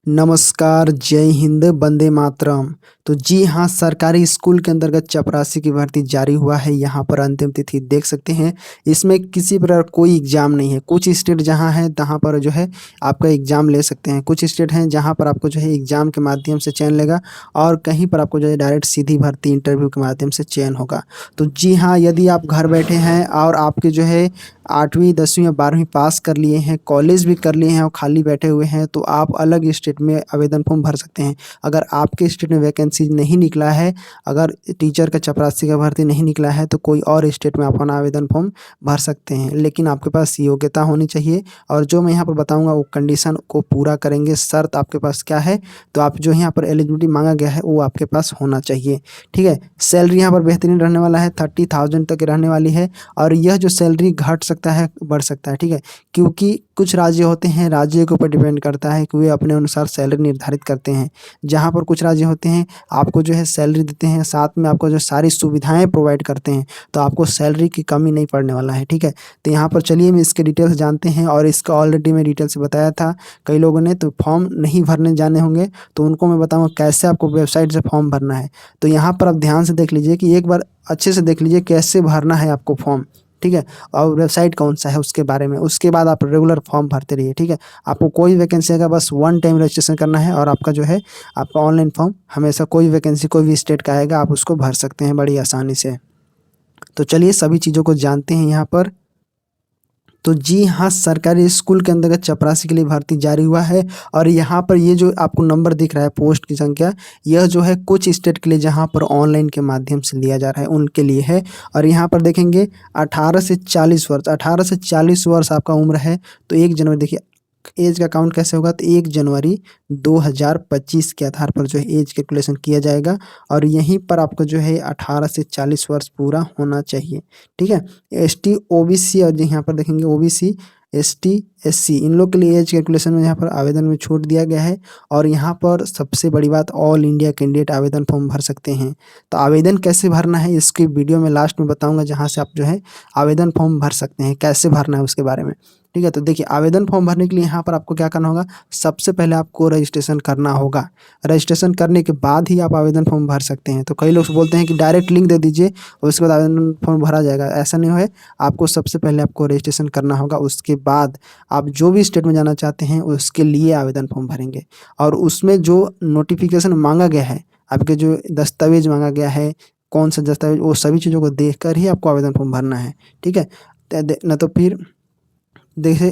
नमस्कार, जय हिंद, वंदे मातरम। तो जी हाँ, सरकारी स्कूल के अंतर्गत चपरासी की भर्ती जारी हुआ है। यहाँ पर अंतिम तिथि देख सकते हैं। इसमें किसी प्रकार कोई एग्ज़ाम नहीं है। कुछ स्टेट जहाँ है तहाँ पर जो है आपका एग्ज़ाम ले सकते हैं। कुछ स्टेट हैं जहाँ पर आपको जो है एग्ज़ाम के माध्यम से चयन लेगा और कहीं पर आपको जो है डायरेक्ट सीधी भर्ती इंटरव्यू के माध्यम से चयन होगा। तो जी हाँ, यदि आप घर बैठे हैं और आपके जो है 8वीं 10वीं या 12वीं पास कर लिए हैं, कॉलेज भी कर लिए हैं और खाली बैठे हुए हैं, तो आप अलग स्टेट में आवेदन फॉर्म भर सकते हैं। अगर आपके स्टेट में वैकेंसी नहीं निकला है, अगर टीचर का चपरासी का भर्ती नहीं निकला है, तो कोई और स्टेट में आप अपना आवेदन फॉर्म भर सकते हैं। लेकिन आपके पास योग्यता होनी चाहिए और जो मैं यहाँ पर बताऊँगा वो कंडीशन को पूरा करेंगे। शर्त आपके पास क्या है, तो आप जो यहाँ पर एलिजिबिलिटी मांगा गया है वो आपके पास होना चाहिए। ठीक है, सैलरी यहाँ पर बेहतरीन रहने वाला है, 30,000 तक रहने वाली है और यह जो सैलरी घट सकता है, बढ़ सकता है। ठीक है, क्योंकि कुछ राज्य होते हैं, राज्य के ऊपर डिपेंड करता है कि वे अपने अनुसार सैलरी निर्धारित करते हैं। जहाँ पर कुछ राज्य होते हैं आपको जो है सैलरी देते हैं, साथ में आपको जो सारी सुविधाएं प्रोवाइड करते हैं, तो आपको सैलरी की कमी नहीं पड़ने वाला है। ठीक है, तो यहाँ पर चलिए मैं इसके डिटेल्स जानते हैं और इसका ऑलरेडी मैं डिटेल्स बताया था कई लोगों ने, तो फॉर्म नहीं भरने जाने होंगे तो उनको मैं बताऊँगा कैसे आपको वेबसाइट से फॉर्म भरना है। तो यहाँ पर आप ध्यान से देख लीजिए कि एक बार अच्छे से देख लीजिए कैसे भरना है आपको फॉर्म। ठीक है, और वेबसाइट कौन सा है उसके बारे में, उसके बाद आप रेगुलर फॉर्म भरते रहिए। ठीक है, आपको कोई वैकेंसी आएगा बस वन टाइम रजिस्ट्रेशन करना है और आपका जो है आपका ऑनलाइन फॉर्म हमेशा कोई वैकेंसी कोई भी स्टेट का आएगा आप उसको भर सकते हैं बड़ी आसानी से। तो चलिए सभी चीज़ों को जानते हैं यहाँ पर। तो जी हाँ, सरकारी स्कूल के अंतर्गत चपरासी के लिए भर्ती जारी हुआ है और यहाँ पर ये जो आपको नंबर दिख रहा है पोस्ट की संख्या, यह जो है कुछ स्टेट के लिए जहाँ पर ऑनलाइन के माध्यम से लिया जा रहा है उनके लिए है। और यहाँ पर देखेंगे 18 से 40 वर्ष, 18 से 40 वर्ष आपका उम्र है तो 1 जनवरी, देखिए एज का काउंट कैसे होगा, तो 1 जनवरी 2025 के आधार पर जो है एज कैलकुलेशन किया जाएगा और यहीं पर आपको जो है 18 से 40 वर्ष पूरा होना चाहिए। ठीक है, एसटी ओबीसी और यहाँ पर देखेंगे ओबीसी एसटी एससी इन लोग के लिए एज कैलकुलेशन में यहाँ पर आवेदन में छूट दिया गया है। और यहाँ पर सबसे बड़ी बात, ऑल इंडिया कैंडिडेट आवेदन फॉर्म भर सकते हैं। तो आवेदन कैसे भरना है इसकी वीडियो में लास्ट में बताऊंगा, जहाँ से आप जो है आवेदन फॉर्म भर सकते हैं, कैसे भरना है उसके बारे में। ठीक है, तो देखिए आवेदन फॉर्म भरने के लिए यहाँ पर आपको क्या करना होगा, सबसे पहले आपको रजिस्ट्रेशन करना होगा। रजिस्ट्रेशन करने के बाद ही आप आवेदन फॉर्म भर सकते हैं। तो कई लोग बोलते हैं कि डायरेक्ट लिंक दे दीजिए और उसके बाद आवेदन फॉर्म भरा जाएगा, ऐसा नहीं है। आपको सबसे पहले आपको रजिस्ट्रेशन करना होगा, उसके बाद आप जो भी स्टेट में जाना चाहते हैं उसके लिए आवेदन फॉर्म भरेंगे। और उसमें जो नोटिफिकेशन मांगा गया है, आपके जो दस्तावेज मांगा गया है, कौन सा दस्तावेज, वो सभी चीज़ों को देखकर ही आपको आवेदन फॉर्म भरना है। ठीक है, न तो फिर देखिए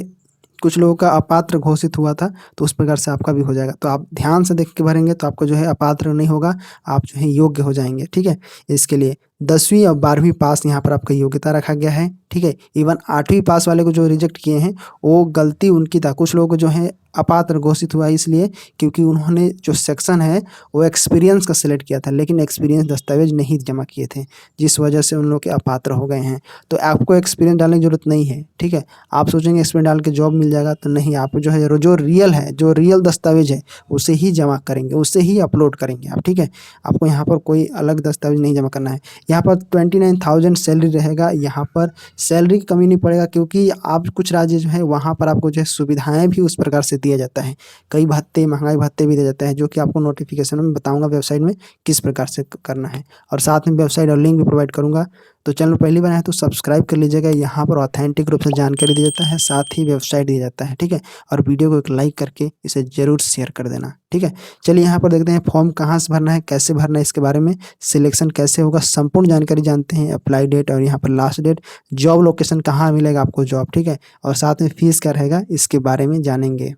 कुछ लोगों का अपात्र घोषित हुआ था तो उस प्रकार से आपका भी हो जाएगा। तो आप ध्यान से देख के भरेंगे तो आपको जो है अपात्र नहीं होगा, आप जो है योग्य हो जाएंगे। ठीक है, इसके लिए 10वीं और 12वीं पास यहाँ पर आपका योग्यता रखा गया है। ठीक है, इवन 8वीं पास वाले को जो रिजेक्ट किए हैं वो गलती उनकी था। कुछ लोगों को जो है अपात्र घोषित हुआ इसलिए क्योंकि उन्होंने जो सेक्शन है वो एक्सपीरियंस का सिलेक्ट किया था, लेकिन एक्सपीरियंस दस्तावेज नहीं जमा किए थे, जिस वजह से उन लोग के अपात्र हो गए हैं। तो आपको एक्सपीरियंस डालने की जरूरत नहीं है। ठीक है, आप सोचेंगे एक्सपीरियंस डाल के जॉब मिल जाएगा, तो नहीं, आप जो है जो रियल है, जो रियल दस्तावेज है उसे ही जमा करेंगे, उसे ही अपलोड करेंगे आप। ठीक है, आपको यहाँ पर कोई अलग दस्तावेज नहीं जमा करना है। यहाँ पर 29,000 सैलरी रहेगा। यहाँ पर सैलरी की कमी नहीं पड़ेगा क्योंकि आप कुछ राज्य जो है वहाँ पर आपको जो है सुविधाएं भी उस प्रकार से दिया जाता है, कई भत्ते, महंगाई भत्ते भी दिए जाते हैं, जो कि आपको नोटिफिकेशन में बताऊंगा वेबसाइट में किस प्रकार से करना है और साथ में वेबसाइट और लिंक भी प्रोवाइड करूंगा। तो चैनल पहली बार है तो सब्सक्राइब कर लीजिएगा। यहाँ पर ऑथेंटिक रूप से जानकारी दी जाता है, साथ ही वेबसाइट दिया जाता है। ठीक है, और वीडियो को एक लाइक करके इसे जरूर शेयर कर देना। ठीक है, चलिए यहाँ पर देखते हैं फॉर्म कहाँ से भरना है, कैसे भरना है, इसके बारे में सिलेक्शन कैसे होगा, संपूर्ण जानकारी जानते हैं। अप्लाई डेट और यहाँ पर लास्ट डेट, जॉब लोकेशन कहाँ मिलेगा आपको जॉब। ठीक है, और साथ में फीस क्या रहेगा इसके बारे में जानेंगे।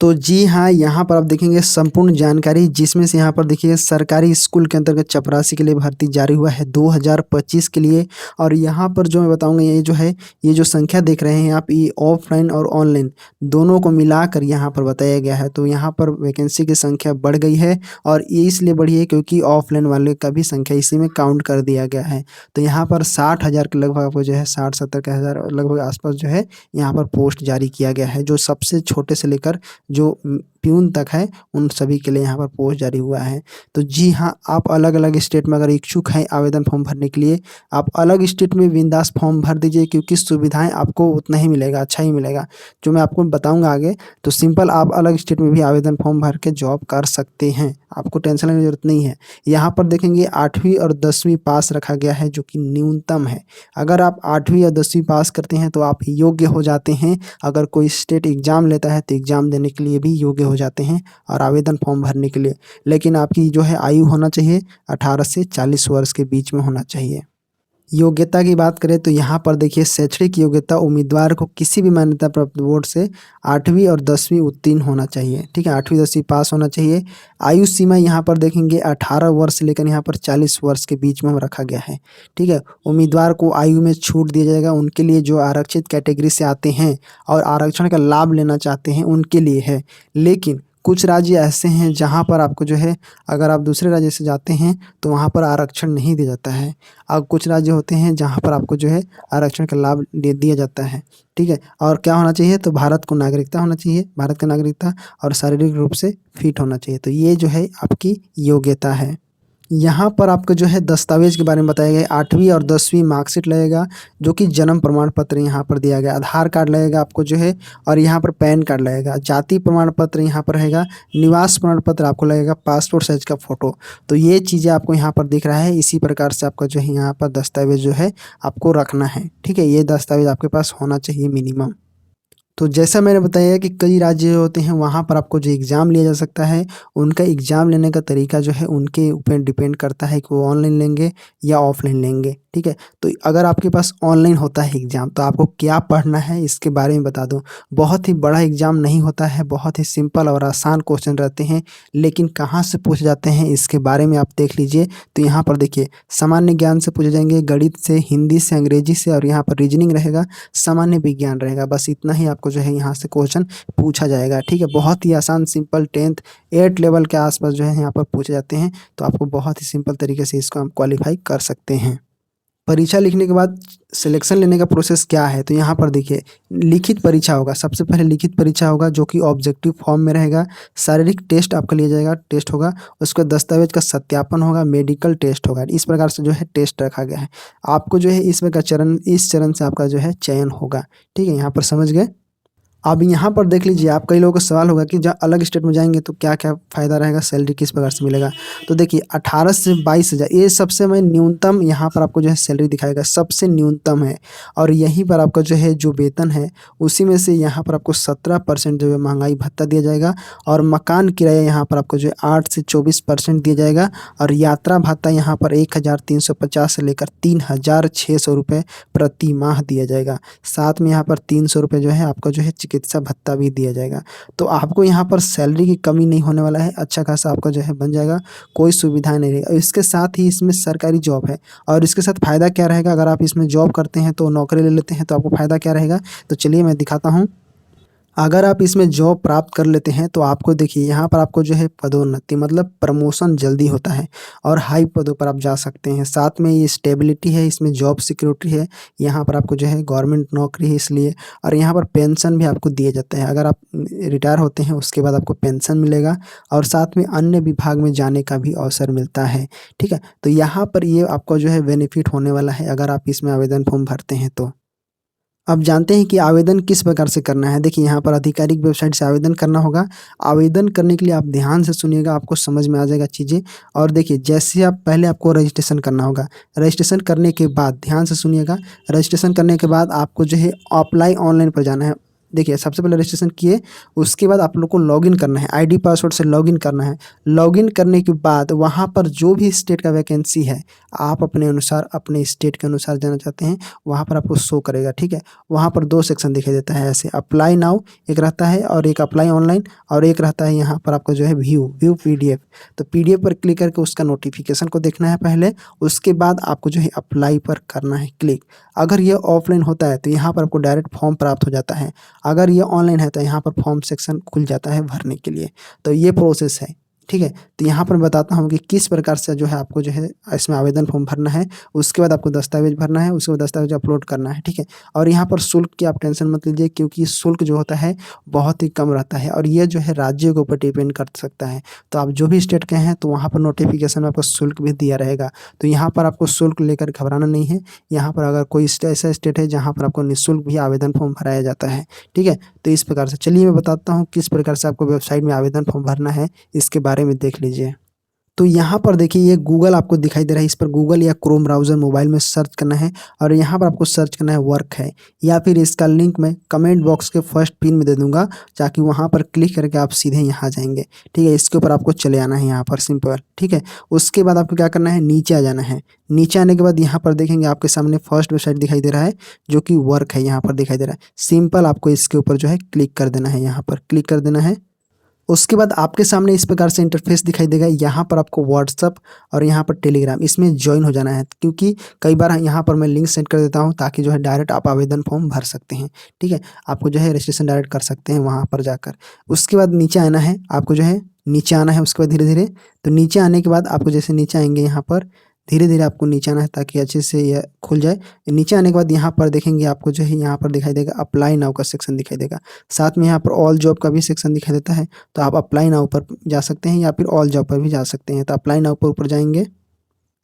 तो जी हाँ, यहाँ पर आप देखेंगे संपूर्ण जानकारी, जिसमें से यहाँ पर देखिए सरकारी स्कूल के अंतर्गत चपरासी के लिए भर्ती जारी हुआ है 2025 के लिए। और यहाँ पर जो मैं बताऊँगा ये जो है, ये जो संख्या देख रहे हैं आप, ये ऑफलाइन और ऑनलाइन दोनों को मिलाकर यहाँ पर बताया गया है। तो यहाँ पर वैकेंसी की संख्या बढ़ गई है और ये इसलिए बढ़ी है क्योंकि ऑफलाइन वाले का भी संख्या इसी में काउंट कर दिया गया है। तो यहाँ पर 60,000 के लगभग आपको जो है 60-70 के हज़ार लगभग आसपास जो है यहाँ पर पोस्ट जारी किया गया है, जो सबसे छोटे से लेकर जो प्यून तक है, उन सभी के लिए यहाँ पर पोस्ट जारी हुआ है। तो जी हाँ, आप अलग-अलग स्टेट में अगर इच्छुक हैं आवेदन फॉर्म भरने के लिए, आप अलग स्टेट में बिंदास फॉर्म भर दीजिए, क्योंकि सुविधाएँ आपको उतना ही मिलेगा, अच्छा ही मिलेगा। जो मैं आपको बताऊँगा आगे, तो सिंपल आप अलग स्टेट में भी आवेदन फॉर्म भर के जॉब कर सकते हैं, आपको टेंशन लेने की ज़रूरत नहीं है। यहाँ पर देखेंगे 8वीं और 10वीं पास रखा गया है, जो कि न्यूनतम है। अगर आप 8वीं या 10वीं पास करते हैं तो आप योग्य हो जाते हैं। अगर कोई स्टेट एग्ज़ाम लेता है तो एग्ज़ाम देने के लिए भी योग्य हो जाते हैं और आवेदन फॉर्म भरने के लिए। लेकिन आपकी जो है आयु होना चाहिए 18 से 40 वर्ष के बीच में होना चाहिए। योग्यता की बात करें तो यहाँ पर देखिए, शैक्षणिक योग्यता उम्मीदवार को किसी भी मान्यता प्राप्त बोर्ड से 8वीं और 10वीं उत्तीर्ण होना चाहिए, ठीक है, 8वीं 10वीं पास होना चाहिए। आयु सीमा यहाँ पर देखेंगे 18 वर्ष से लेकर यहाँ पर 40 वर्ष के बीच में रखा गया है, ठीक है। उम्मीदवार को आयु में छूट दिया जाएगा उनके लिए जो आरक्षित कैटेगरी से आते हैं और आरक्षण का लाभ लेना चाहते हैं, उनके लिए है। लेकिन कुछ राज्य ऐसे हैं जहाँ पर आपको जो है, अगर आप दूसरे राज्य से जाते हैं तो वहाँ पर आरक्षण नहीं दिया जाता है। अब कुछ राज्य होते हैं जहाँ पर आपको जो है आरक्षण का लाभ दे दिया जाता है, ठीक है। और क्या होना चाहिए, तो भारत को नागरिकता होना चाहिए, भारत का नागरिकता, और शारीरिक रूप से फिट होना चाहिए। तो ये जो है आपकी योग्यता है। यहाँ पर आपको जो है दस्तावेज़ के बारे में बताया गया है। 8वीं और 10वीं मार्कशीट लगेगा, जो कि जन्म प्रमाण पत्र यहाँ पर दिया गया, आधार कार्ड लगेगा आपको जो है, और यहाँ पर पैन कार्ड लगेगा, जाति प्रमाण पत्र यहाँ पर रहेगा, निवास प्रमाण पत्र आपको लगेगा, पासपोर्ट साइज का फ़ोटो। तो ये चीज़ें आपको यहाँ पर दिख रहा है। इसी प्रकार से आपका जो है यहाँ पर दस्तावेज़ जो है आपको रखना है, ठीक है। ये दस्तावेज़ आपके पास होना चाहिए मिनिमम। तो जैसा मैंने बताया कि कई राज्य होते हैं वहाँ पर आपको जो एग्ज़ाम लिया जा सकता है, उनका एग्ज़ाम लेने का तरीका जो है उनके ऊपर डिपेंड करता है कि वो ऑनलाइन लेंगे या ऑफ़लाइन लेंगे, ठीक है। तो अगर आपके पास ऑनलाइन होता है एग्ज़ाम, तो आपको क्या पढ़ना है इसके बारे में बता दूँ। बहुत ही बड़ा एग्ज़ाम नहीं होता है, बहुत ही सिंपल और आसान क्वेश्चन रहते हैं, लेकिन कहाँ से पूछे जाते हैं इसके बारे में आप देख लीजिए। तो यहाँ पर देखिए, सामान्य ज्ञान से पूछे जाएंगे, गणित से, हिंदी से, अंग्रेजी से, और यहाँ पर रीजनिंग रहेगा, सामान्य विज्ञान रहेगा। बस इतना ही आपको जो है यहाँ से क्वेश्चन पूछा जाएगा, ठीक है। बहुत ही आसान, सिंपल, 10th 8 लेवल के आसपास जो है यहाँ पर पूछे जाते हैं। तो आपको बहुत ही सिंपल तरीके से इसको हम क्वालिफाई कर सकते हैं। परीक्षा लिखने के बाद सिलेक्शन लेने का प्रोसेस क्या है, तो यहाँ पर देखिए, लिखित परीक्षा होगा। सबसे पहले लिखित परीक्षा होगा, जो कि ऑब्जेक्टिव फॉर्म में रहेगा। शारीरिक टेस्ट आपका लिया जाएगा, टेस्ट होगा। उसके बाद दस्तावेज का सत्यापन होगा, मेडिकल टेस्ट होगा। इस प्रकार से जो है टेस्ट रखा गया है। आपको जो है इसमें का इस चरण से आपका जो है चयन होगा, ठीक है। यहाँ पर समझ गए। अब यहाँ पर देख लीजिए, आप कई लोगों का सवाल होगा कि जब अलग स्टेट में जाएंगे तो क्या-क्या फ़ायदा रहेगा, सैलरी किस प्रकार से मिलेगा। तो देखिए, 18 से 22 हज़ार, ये सबसे मैं न्यूनतम यहाँ पर आपको जो है सैलरी दिखाएगा, सबसे न्यूनतम है। और यहीं पर आपका जो है जो वेतन है, उसी में से यहाँ पर आपको 17% जो है महंगाई भत्ता दिया जाएगा। और मकान किराया यहाँ पर आपको जो है 8 से 24% दिया जाएगा। और यात्रा भत्ता यहाँ पर 1350 से लेकर 3600 रुपये प्रति माह दिया जाएगा। साथ में यहाँ पर 300 रुपये जो है आपका जो है चिकित्सा भत्ता भी दिया जाएगा। तो आपको यहाँ पर सैलरी की कमी नहीं होने वाला है, अच्छा खासा आपका जो है बन जाएगा, कोई सुविधाएं नहीं रहेगी। इसके साथ ही इसमें सरकारी जॉब है। और इसके साथ फ़ायदा क्या रहेगा, अगर आप इसमें जॉब करते हैं तो नौकरी ले लेते हैं तो आपको फ़ायदा क्या रहेगा, तो चलिए मैं दिखाता हूँ। अगर आप इसमें जॉब प्राप्त कर लेते हैं तो आपको देखिए, यहाँ पर आपको जो है पदोन्नति मतलब प्रमोशन जल्दी होता है और हाई पदों पर आप जा सकते हैं। साथ में ये स्टेबिलिटी है, इसमें जॉब सिक्योरिटी है, यहाँ पर आपको जो है गवर्नमेंट नौकरी है इसलिए। और यहाँ पर पेंशन भी आपको दिया जाता है, अगर आप रिटायर होते हैं उसके बाद आपको पेंशन मिलेगा। और साथ में अन्य विभाग में जाने का भी अवसर मिलता है, ठीक है। तो यहाँ पर ये आपको जो है बेनिफिट होने वाला है अगर आप इसमें आवेदन फॉर्म भरते हैं तो। अब जानते हैं कि आवेदन किस प्रकार से करना है। देखिए, यहाँ पर आधिकारिक वेबसाइट से आवेदन करना होगा। आवेदन करने के लिए आप ध्यान से सुनिएगा, आपको समझ में आ जाएगा चीज़ें। और देखिए, जैसे आप पहले आपको रजिस्ट्रेशन करना होगा। रजिस्ट्रेशन करने के बाद ध्यान से सुनिएगा, रजिस्ट्रेशन करने के बाद आपको जो है अप्लाई ऑनलाइन पर जाना है। देखिए, सबसे पहले रजिस्ट्रेशन किए, उसके बाद आप लोग को लॉगिन करना है, आईडी पासवर्ड से लॉगिन करना है। लॉगिन करने के बाद वहाँ पर जो भी स्टेट का वैकेंसी है, आप अपने अनुसार, अपने स्टेट के अनुसार जाना चाहते हैं, वहाँ पर आपको शो करेगा, ठीक है। वहाँ पर 2 सेक्शन दिखाई देता है ऐसे, अप्लाई नाउ एक रहता है और एक अप्लाई ऑनलाइन, और एक रहता है यहाँ पर आपका जो है व्यू पीडीएफ। तो पीडीएफ पर क्लिक करके उसका नोटिफिकेशन को देखना है पहले, उसके बाद आपको जो है अप्लाई पर करना है क्लिक। अगर ये ऑफलाइन होता है तो यहाँ पर आपको डायरेक्ट फॉर्म प्राप्त हो जाता है। अगर ये ऑनलाइन है तो यहाँ पर फॉर्म सेक्शन खुल जाता है भरने के लिए। तो ये प्रोसेस है, ठीक है। तो यहाँ पर मैं बताता हूँ कि किस प्रकार से जो है आपको जो है इसमें आवेदन फॉर्म भरना है, उसके बाद आपको दस्तावेज़ भरना है, उसके बाद दस्तावेज़ अपलोड करना है, ठीक है। और यहाँ पर शुल्क की आप टेंशन मत लीजिए, क्योंकि शुल्क जो होता है बहुत ही कम रहता है और ये जो है राज्यों के ऊपर डिपेंड कर सकता है। तो आप जो भी स्टेट के हैं तो वहाँ पर नोटिफिकेशन में आपको शुल्क भी दिया रहेगा। तो यहाँ पर आपको शुल्क लेकर घबराना नहीं है। यहाँ पर अगर कोई ऐसा स्टेट है जहाँ पर आपको निःशुल्क भी आवेदन फॉर्म भराया जाता है, ठीक है। तो इस प्रकार से चलिए मैं बताता हूँ किस प्रकार से आपको वेबसाइट में आवेदन फॉर्म भरना है, इसके बारे में देख लीजिए। तो यहाँ पर देखिए ये गूगल आपको दिखाई दे रहा है, इस पर गूगल या क्रोम ब्राउज़र मोबाइल में सर्च करना है और यहाँ पर आपको सर्च करना है वर्क है, या फिर इसका लिंक मैं कमेंट बॉक्स के फर्स्ट पिन में दे दूँगा, ताकि वहाँ पर क्लिक करके आप सीधे यहाँ आ जाएँगे, ठीक है। इसके ऊपर आपको चले आना है यहाँ पर सिंपल, ठीक है। उसके बाद आपको क्या करना है, नीचे आ जाना है। नीचे आने के बाद यहाँ पर देखेंगे आपके सामने फर्स्ट वेबसाइट दिखाई दे रहा है, जो कि वर्क है, यहाँ पर दिखाई दे रहा है। सिंपल आपको इसके ऊपर जो है क्लिक कर देना है, यहाँ पर क्लिक कर देना है। उसके बाद आपके सामने इस प्रकार से इंटरफेस दिखाई देगा। यहाँ पर आपको व्हाट्सअप और यहाँ पर टेलीग्राम इसमें ज्वाइन हो जाना है, क्योंकि कई बार यहाँ पर मैं लिंक सेंड कर देता हूँ, ताकि जो है डायरेक्ट आप आवेदन फॉर्म भर सकते हैं, ठीक है। आपको जो है रजिस्ट्रेशन डायरेक्ट कर सकते हैं वहाँ पर जाकर। उसके बाद नीचे आना है, आपको जो है नीचे आना है। उसके बाद धीरे धीरे, तो नीचे आने के बाद आपको जैसे नीचे आएंगे यहाँ पर धीरे धीरे आपको नीचे आना है, ताकि अच्छे से यह खुल जाए। नीचे आने के बाद यहाँ पर देखेंगे आपको जो है यहाँ पर दिखाई देगा अप्लाई नाउ का सेक्शन दिखाई देगा। साथ में यहाँ पर ऑल जॉब का भी सेक्शन दिखाई देता है। तो आप अप्लाई नाउ पर जा सकते हैं या फिर ऑल जॉब पर भी जा सकते हैं। तो अप्लाई नाउ पर ऊपर जाएंगे।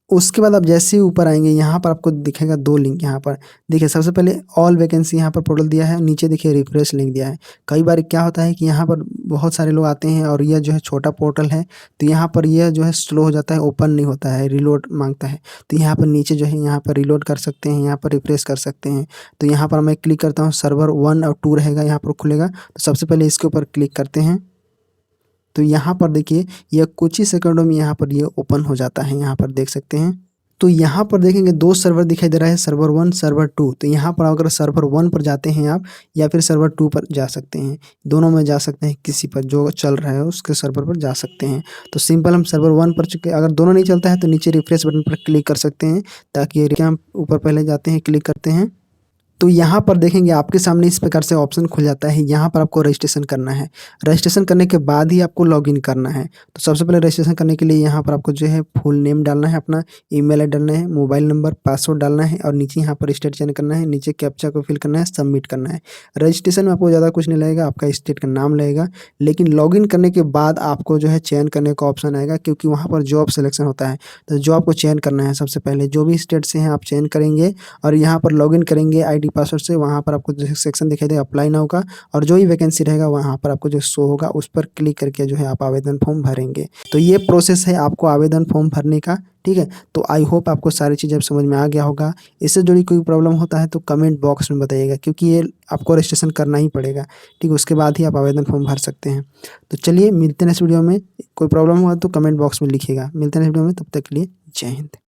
उसके बाद आप जैसे ही ऊपर आएंगे यहाँ पर आपको दिखेगा 2 लिंक। यहाँ पर देखिए सबसे पहले ऑल वैकेंसी यहाँ पर पोर्टल दिया है, नीचे देखिए रिफ्रेश लिंक दिया है। कई बार क्या होता है कि यहाँ पर बहुत सारे लोग आते हैं और यह जो है छोटा पोर्टल है, तो यहाँ पर यह जो है स्लो हो जाता है, ओपन नहीं होता है, रिलोड मांगता है। तो यहाँ पर नीचे जो है यहाँ पर रिलोड कर सकते हैं, यहाँ पर रिफ्रेश कर सकते हैं। तो यहाँ पर मैं क्लिक करता हूँ, सर्वर 1 और 2 रहेगा, यहाँ पर खुलेगा। तो सबसे पहले इसके ऊपर क्लिक करते हैं। तो यहाँ पर देखिए यह कुछ ही सेकंडों में यहाँ पर ये ओपन हो जाता है, यहाँ पर देख सकते हैं। तो यहाँ पर देखेंगे 2 सर्वर दिखाई दे रहा है, सर्वर 1 सर्वर 2। तो यहाँ पर अगर सर्वर 1 पर जाते हैं आप, या फिर सर्वर 2 पर जा सकते हैं, दोनों में जा सकते हैं, किसी पर जो चल रहा है उसके सर्वर पर जा सकते हैं। तो सिंपल हम सर्वर 1 पर चुके, अगर दोनों नहीं चलता है तो नीचे रिफ्रेश बटन पर क्लिक कर सकते हैं, ताकि ये हम ऊपर पहले जाते हैं, क्लिक करते हैं। तो यहाँ पर देखेंगे आपके सामने इस प्रकार से ऑप्शन खुल जाता है। यहाँ पर आपको रजिस्ट्रेशन करना है। रजिस्ट्रेशन करने के बाद ही आपको लॉगिन करना है। तो सबसे पहले रजिस्ट्रेशन करने के लिए यहाँ पर आपको जो है फुल नेम डालना है, अपना ईमेल आईडी डालना है, मोबाइल नंबर, पासवर्ड डालना है और नीचे यहाँ पर स्टेट चयन करना है, नीचे कैप्चा को फिल करना है, सबमिट करना है। रजिस्ट्रेशन में आपको ज़्यादा कुछ नहीं लगेगा, आपका स्टेट का नाम लगेगा। लेकिन लॉगिन करने के बाद आपको जो है चयन करने का ऑप्शन आएगा, क्योंकि वहाँ पर जॉब सिलेक्शन होता है। तो जॉब को चयन करना है सबसे पहले, जो भी स्टेट से हैं आप चयन करेंगे और यहाँ पर लॉगिन करेंगे आईडी पासवर्ड से। वहाँ पर आपको जो सेक्शन दिखाई देगा अप्लाई नाउ का, और जो ही वैकेंसी रहेगा वहाँ पर आपको जो शो होगा उस पर क्लिक करके जो है आप आवेदन फॉर्म भरेंगे। तो ये प्रोसेस है आपको आवेदन फॉर्म भरने का, ठीक है। तो आई होप आपको सारी चीज़ें अब समझ में आ गया होगा। इससे जुड़ी कोई प्रॉब्लम होता है तो कमेंट बॉक्स में बताइएगा, क्योंकि ये आपको रजिस्ट्रेशन करना ही पड़ेगा, ठीक है। उसके बाद ही आप आवेदन फॉर्म भर सकते हैं। तो चलिए मिलते हैं नेक्स्ट वीडियो में। कोई प्रॉब्लम हुआ तो कमेंट बॉक्स में लिखिएगा। मिलते हैं नेक्स्ट वीडियो में, तब तक के लिए जय हिंद।